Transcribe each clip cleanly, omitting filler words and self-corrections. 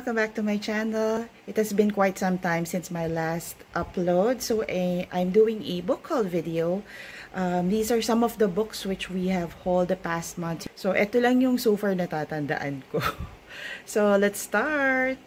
welcome back to my channel. It has been quite some time since my last upload, so I'm doing a book haul video. These are some of the books which we have hauled the past month. So ito lang yung so far natatandaan ko. So let's start.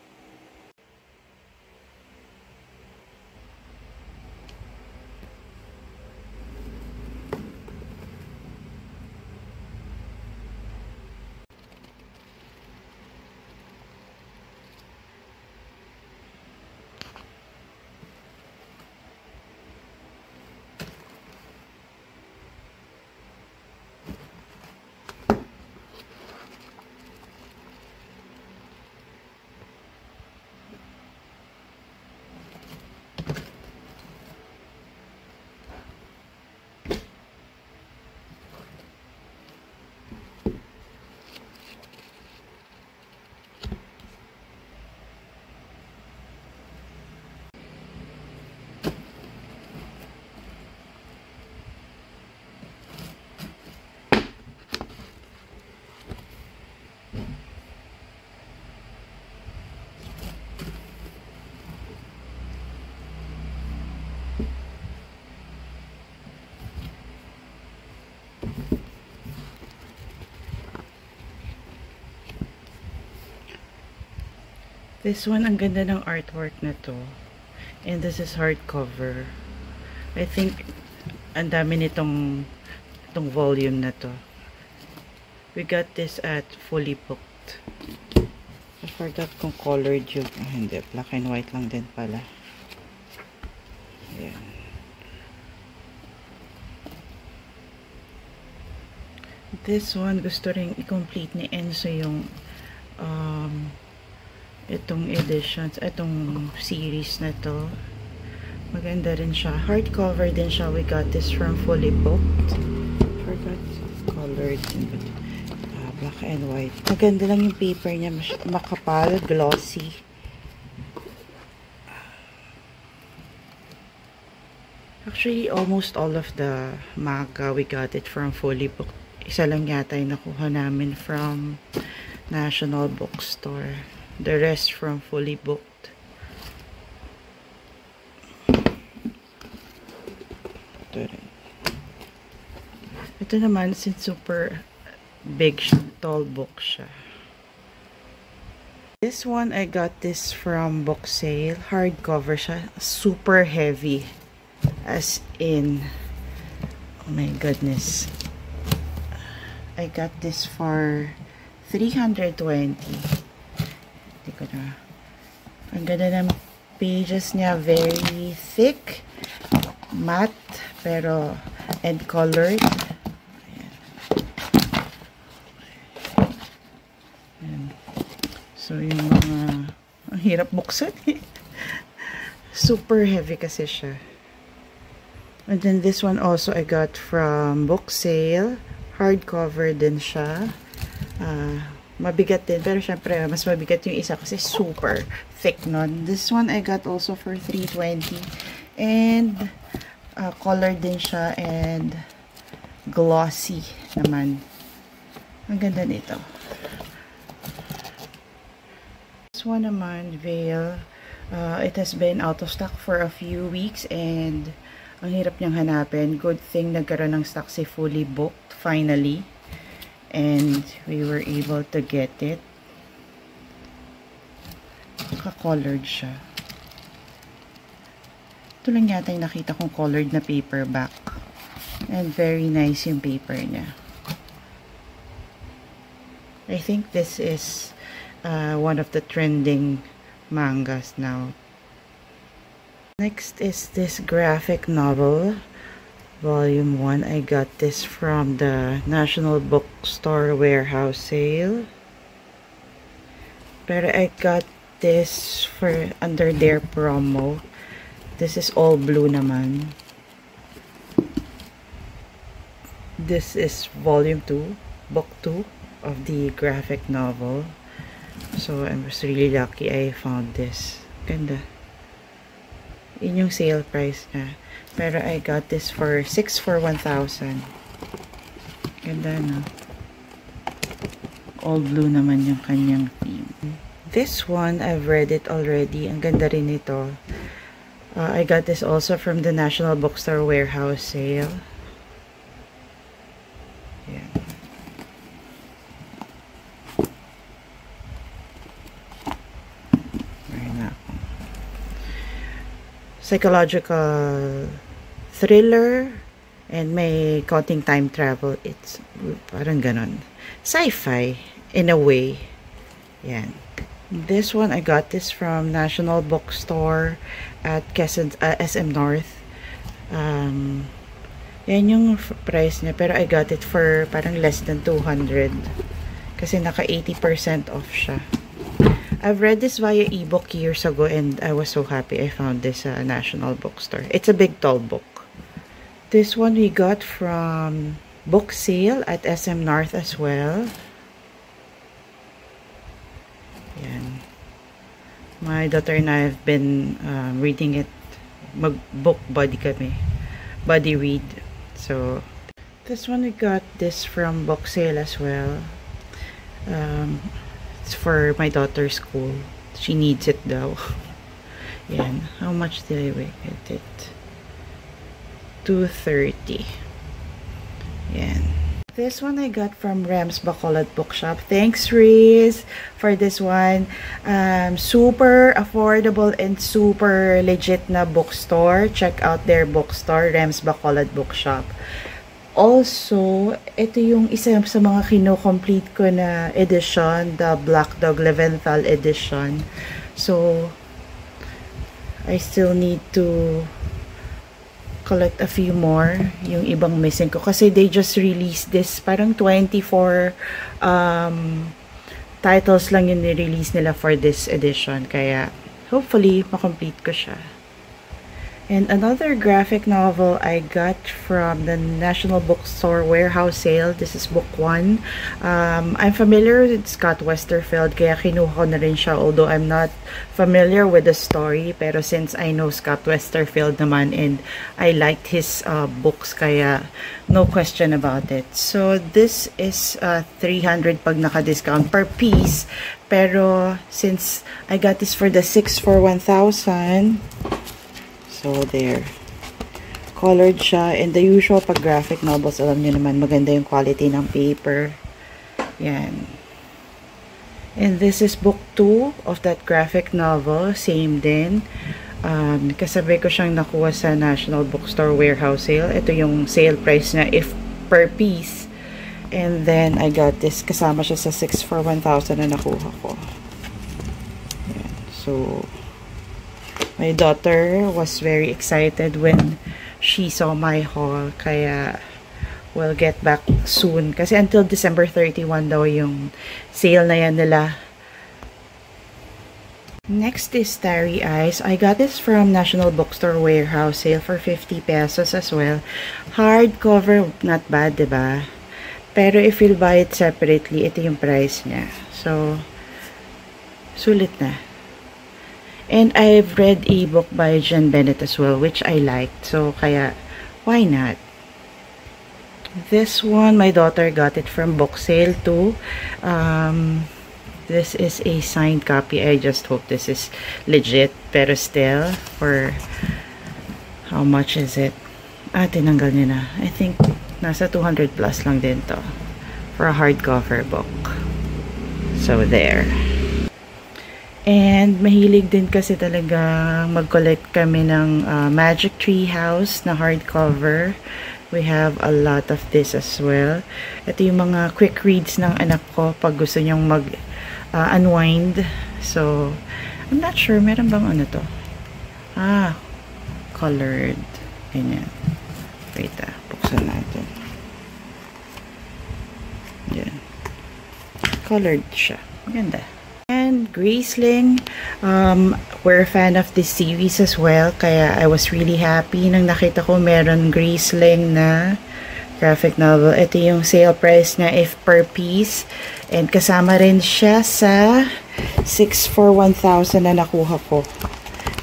This one, ang ganda ng artwork na to. And this is hardcover. I think, ang dami nitong volume na to. We got this at Fully Booked. I forgot kung colored yung, hindi, black and white lang din pala. Ayan. This one, gusto rin i-complete ni Enzo yung itong editions, itong series na to. Maganda rin siya. Hardcover din siya. We got this from Fully Booked. Forgot colored. Black and white. Maganda lang yung paper niya. Makapal, glossy. Actually, almost all of the manga, we got it from Fully Booked. Isa lang yata yung nakuha namin from National Bookstore. The rest from Fully Booked. Ito naman, since super big, tall book siya. This one, I got this from Book Sale. Hardcover siya. Super heavy. As in, oh my goodness. I got this for 320. Hindi ko na. Ang ganda ng pages niya. Very thick. Matte. Pero, and colored. Ayan. Ayan. So, yung mga, ang hirap buksan eh. Super heavy kasi siya. And then this one also I got from Book Sale. Hardcover din siya. Mabigat din. Pero syempre, mas mabigat yung isa kasi super thick nun. This one I got also for 320. And, colored din siya. And, glossy naman. Ang ganda nito. This one naman, Veil. It has been out of stock for a few weeks. And, ang hirap niyang hanapin. Good thing nagkaroon ng stock si Fully Booked finally. And we were able to get it. Naka-colored siya. Ito lang yata yung nakita kong colored na paperback. And very nice yung paper niya. I think this is one of the trending mangas now. Next is this graphic novel. Volume 1. I got this from the National Bookstore warehouse sale. Pero I got this for under their promo. This is all blue naman. This is volume 2, book 2 of the graphic novel. So I was really lucky I found this. Ganda. Yun yung sale price niya. Pero I got this for 6 for 1,000. Ganda, no? All blue naman yung kanyang theme. This one, I've read it already. Ang ganda rin ito. I got this also from the National Bookstore Warehouse sale. Yeah. Psychological thriller and may konting time travel. It's parang ganon. Sci-fi in a way. Yan. This one, I got this from National Bookstore at SM North. Yan yung price niya. Pero I got it for parang less than 200. Kasi naka 80% off siya. I've read this via ebook years ago and I was so happy I found this National Bookstore. It's a big tall book. This one we got from book sale at SM North as well. Yan. My daughter and I have been reading it. Mag-book buddy kami. Buddy read. So, this one we got this from book sale as well. It's for my daughter's school. She needs it daw. Yan. How much did I get it? $2.30. Yan. This one I got from Rems Bacolod Bookshop. Thanks, Reese, for this one. Super affordable and super legit na bookstore. Check out their bookstore, Rems Bacolod Bookshop. Also, ito yung isa sa mga kino-complete ko na edition, the Black Dog Leventhal edition. So, I still need to collect a few more, yung ibang missing ko. Kasi they just released this, parang 24 titles lang yung ni-release nila for this edition. Kaya, hopefully, makomplete ko siya. And another graphic novel I got from the National Bookstore Warehouse sale. This is book 1. I'm familiar with Scott Westerfeld, kaya kinuha ko na rin siya. Although I'm not familiar with the story, pero since I know Scott Westerfeld naman and I liked his books, kaya no question about it. So this is 300 pag naka-discount per piece. Pero since I got this for the 6 for 1,000. So, there. Colored siya. And the usual pag graphic novels, alam nyo naman, maganda yung quality ng paper. Yan. And this is book 2 of that graphic novel. Same din. Kasabay ko siyang nakuha sa National Bookstore Warehouse sale. Ito yung sale price niya if per piece. And then, I got this. Kasama siya sa 6 for 1,000 na nakuha ko. Yan. So, my daughter was very excited when she saw my haul. Kaya, we'll get back soon. Kasi until December 31 daw yung sale na yan nila. Next is Starry Eyes. I got this from National Bookstore Warehouse sale for 50 pesos as well. Hardcover, not bad, diba? Pero if you'll buy it separately, ito yung price niya. So, sulit na. And I've read a book by Jen Bennett as well, which I liked. So, kaya, why not? This one, my daughter got it from book sale too. This is a signed copy. I just hope this is legit. Pero still, for how much is it? Tinanggal niya na. I think, nasa 200 plus lang din to. For a hardcover book. So, there. And mahilig din kasi talaga mag-collect kami ng Magic Tree House na hardcover. We have a lot of this as well. Ito yung mga quick reads ng anak ko pag gusto niyang mag-unwind. So, I'm not sure. Meron bang ano to? Colored. Ganyan. Wait, buksan natin. Yan. Colored siya. Maganda. And Graceling, we're a fan of this series as well, kaya I was really happy nang nakita ko meron Graceling na graphic novel. Ito yung sale price na if per piece, and kasama rin siya sa 6 for 1,000 na nakuha ko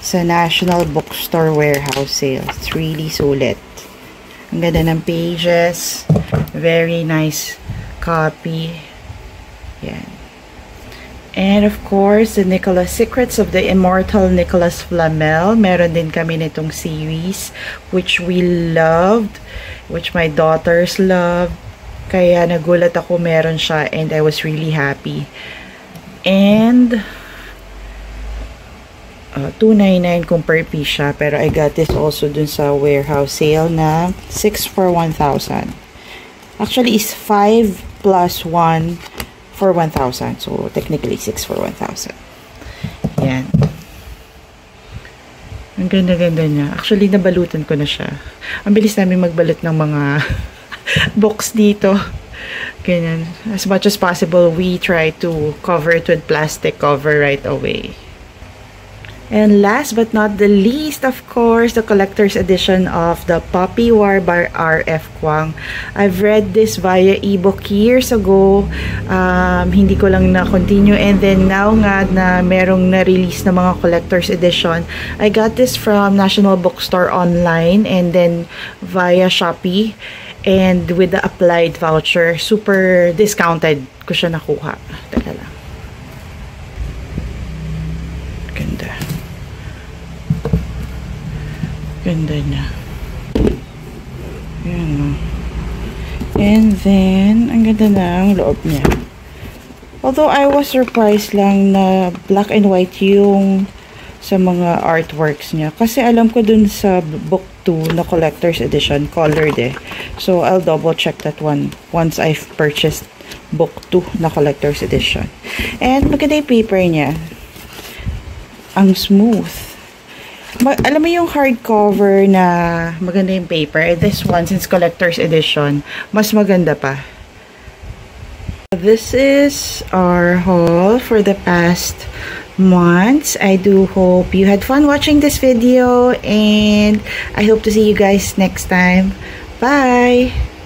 sa National Bookstore Warehouse sale. It's really sulit. Ang ganda ng pages, very nice copy. Yan. And of course, the Nicholas Secrets of the Immortal Nicholas Flamel. Meron din kami nitong series, which we loved, which my daughters loved. Kaya nagulat ako meron siya, and I was really happy. And $2.99 kung per piece siya, pero I got this also dun sa warehouse sale na 6 for 1,000. Actually, is 5 plus 1 for 1,000. So, technically, 6 for 1,000. Yan. Ang ganda-ganda niya. Actually, nabalutan ko na siya. Ang bilis namin magbalot ng mga box dito. Ganyan. As much as possible, we try to cover it with plastic cover right away. And last but not the least, of course, the collector's edition of the Poppy War by R.F. Kuang. I've read this via ebook years ago. Hindi ko lang na-continue. And then now nga na merong na-release na mga collector's edition, I got this from National Bookstore online and then via Shopee. And with the applied voucher, super discounted ko siya nakuha. Teka lang. Ganda. Ganda niya. Ayan. And then, ang ganda na ang loob niya. Although I was surprised lang na black and white yung sa mga artworks niya. Kasi alam ko dun sa book 2 na collector's edition, colored eh. So, I'll double check that one once I've purchased book 2 na collector's edition. And maganda yung paper niya. Ang smooth. Alam mo yung hardcover na maganda yung paper. This one, since collector's edition, mas maganda pa. This is our haul for the past months. I do hope you had fun watching this video, and I hope to see you guys next time. Bye!